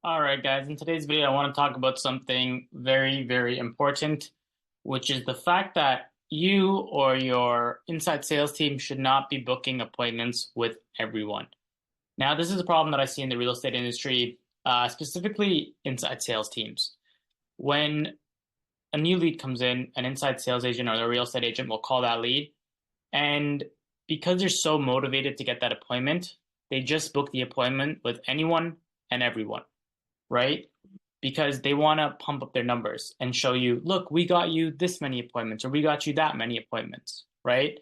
All right, guys, in today's video, I want to talk about something very, very important, which is the fact that you or your inside sales team should not be booking appointments with everyone. Now, this is a problem that I see in the real estate industry, specifically inside sales teams. When a new lead comes in, an inside sales agent or a real estate agent will call that lead. And because they're so motivated to get that appointment, they just book the appointment with anyone and everyone, right? Because they want to pump up their numbers and show you, look, we got you this many appointments or we got you that many appointments, right?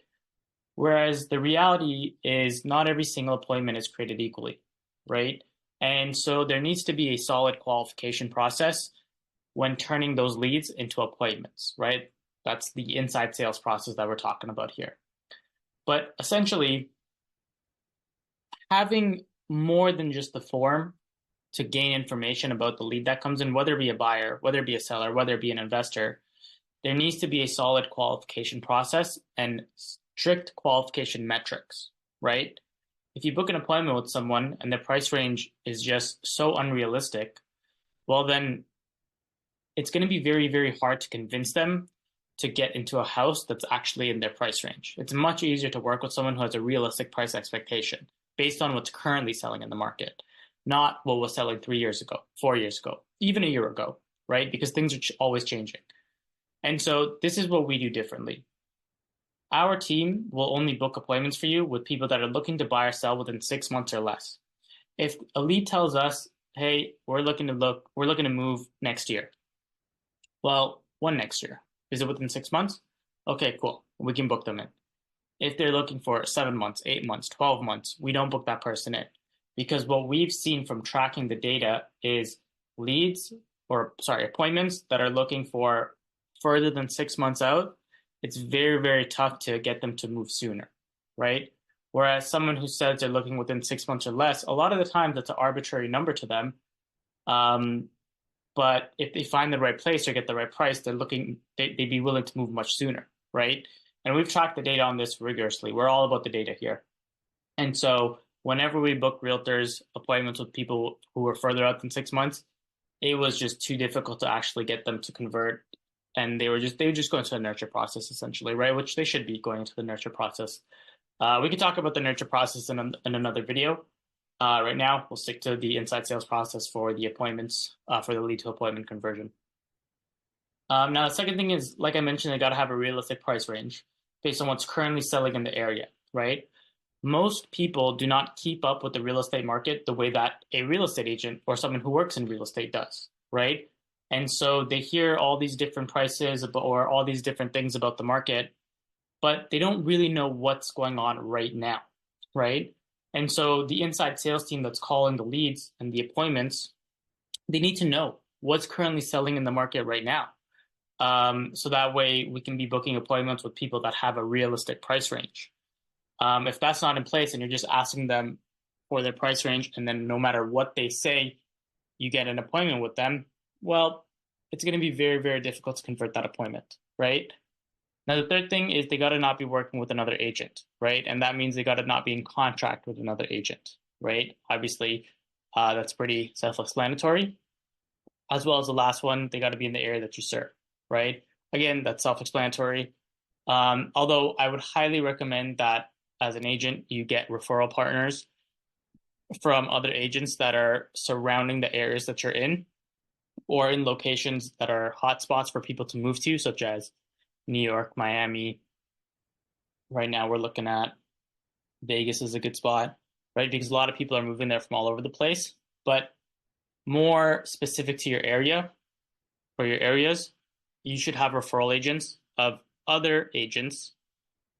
Whereas the reality is not every single appointment is created equally, right? And so there needs to be a solid qualification process when turning those leads into appointments, right? That's the inside sales process that we're talking about here. But essentially, having more than just the form to gain information about the lead that comes in, whether it be a buyer, whether it be a seller, whether it be an investor, there needs to be a solid qualification process and strict qualification metrics, right? If you book an appointment with someone and the price range is just so unrealistic, well, then it's going to be very, very hard to convince them to get into a house that's actually in their price range. It's much easier to work with someone who has a realistic price expectation based on what's currently selling in the market, not what was selling 3 years ago, 4 years ago, even a year ago, right? Because things are always changing. And so this is what we do differently. Our team will only book appointments for you with people that are looking to buy or sell within 6 months or less. If a lead tells us, hey, we're looking to move next year. Well, when next year? Is it within 6 months? Okay, cool. We can book them in. If they're looking for 7 months, 8 months, 12 months, we don't book that person in. Because what we've seen from tracking the data is appointments that are looking for further than 6 months out, it's very, very tough to get them to move sooner, right? Whereas someone who says they're looking within 6 months or less, a lot of the time that's an arbitrary number to them. But if they find the right place or get the right price, they'd be willing to move much sooner, right? And we've tracked the data on this rigorously. We're all about the data here. And so whenever we book realtors appointments with people who were further out than 6 months, it was just too difficult to actually get them to convert. And they would just go into the nurture process essentially, right? Which they should be going into the nurture process. We can talk about the nurture process in another video. Right now, we'll stick to the inside sales process for the appointments, for the lead to appointment conversion. Now, the second thing is, like I mentioned, they got to have a realistic price range based on what's currently selling in the area, right? Most people do not keep up with the real estate market the way that a real estate agent or someone who works in real estate does, right? And so they hear all these different prices or all these different things about the market, but they don't really know what's going on right now, right? And so the inside sales team that's calling the leads and the appointments, they need to know what's currently selling in the market right now. So that way we can be booking appointments with people that have a realistic price range. If that's not in place and you're just asking them for their price range, and then no matter what they say, you get an appointment with them, well, it's going to be very, very difficult to convert that appointment, right? Now, the third thing is they got to not be working with another agent, right? And that means they got to not be in contract with another agent, right? Obviously, that's pretty self-explanatory. As well as the last one, they got to be in the area that you serve, right? Again, that's self-explanatory. Although I would highly recommend that as an agent, you get referral partners from other agents that are surrounding the areas that you're in or in locations that are hotspots for people to move to, such as New York, Miami. Right now, we're looking at Vegas is a good spot, right? Because a lot of people are moving there from all over the place. But more specific to your area or your areas, you should have referral agents of other agents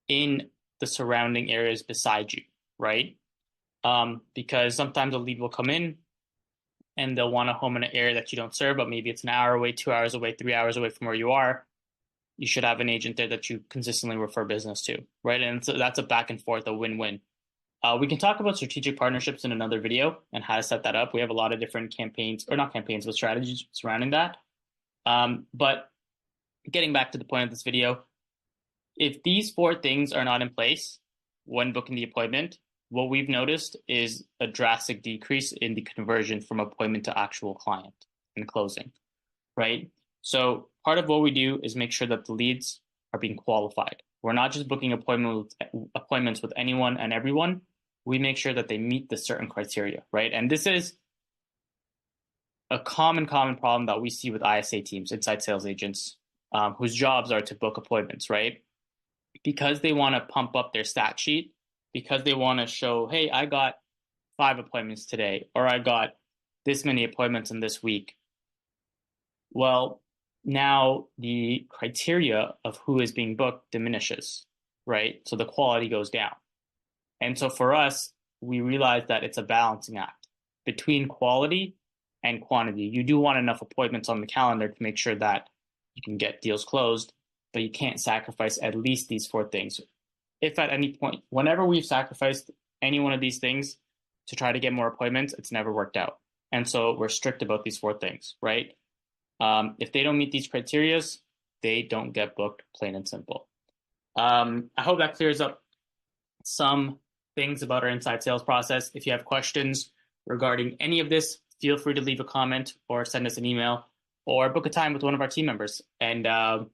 in the surrounding areas beside you, right? Because sometimes a lead will come in and they'll want a home in an area that you don't serve, but maybe it's an hour away, 2 hours away, 3 hours away from where you are. You should have an agent there that you consistently refer business to, right? And so that's a back and forth, a win-win. We can talk about strategic partnerships in another video and how to set that up. We have a lot of different campaigns, or not campaigns, but strategies surrounding that. But getting back to the point of this video, if these four things are not in place when booking the appointment, what we've noticed is a drastic decrease in the conversion from appointment to actual client and closing, right? So part of what we do is make sure that the leads are being qualified. We're not just booking appointments with anyone and everyone. We make sure that they meet the certain criteria, right? And this is a common problem that we see with ISA teams, inside sales agents, whose jobs are to book appointments, right? Because they want to pump up their stat sheet, because they want to show, hey, I got 5 appointments today, or I got this many appointments in this week. Well, now the criteria of who is being booked diminishes, right? So the quality goes down. And so for us, we realize that it's a balancing act between quality and quantity. You do want enough appointments on the calendar to make sure that you can get deals closed, but you can't sacrifice at least these 4 things. If at any point, whenever we've sacrificed any one of these things to try to get more appointments, it's never worked out. And so we're strict about these 4 things, right? If they don't meet these criterias, they don't get booked, plain and simple. I hope that clears up some things about our inside sales process. If you have questions regarding any of this, feel free to leave a comment or send us an email or book a time with one of our team members. And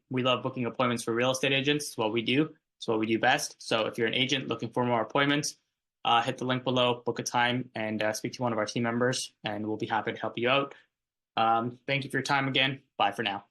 we love booking appointments for real estate agents. It's what we do. It's what we do best. So if you're an agent looking for more appointments, hit the link below, book a time, and speak to one of our team members, and we'll be happy to help you out. Thank you for your time again. Bye for now.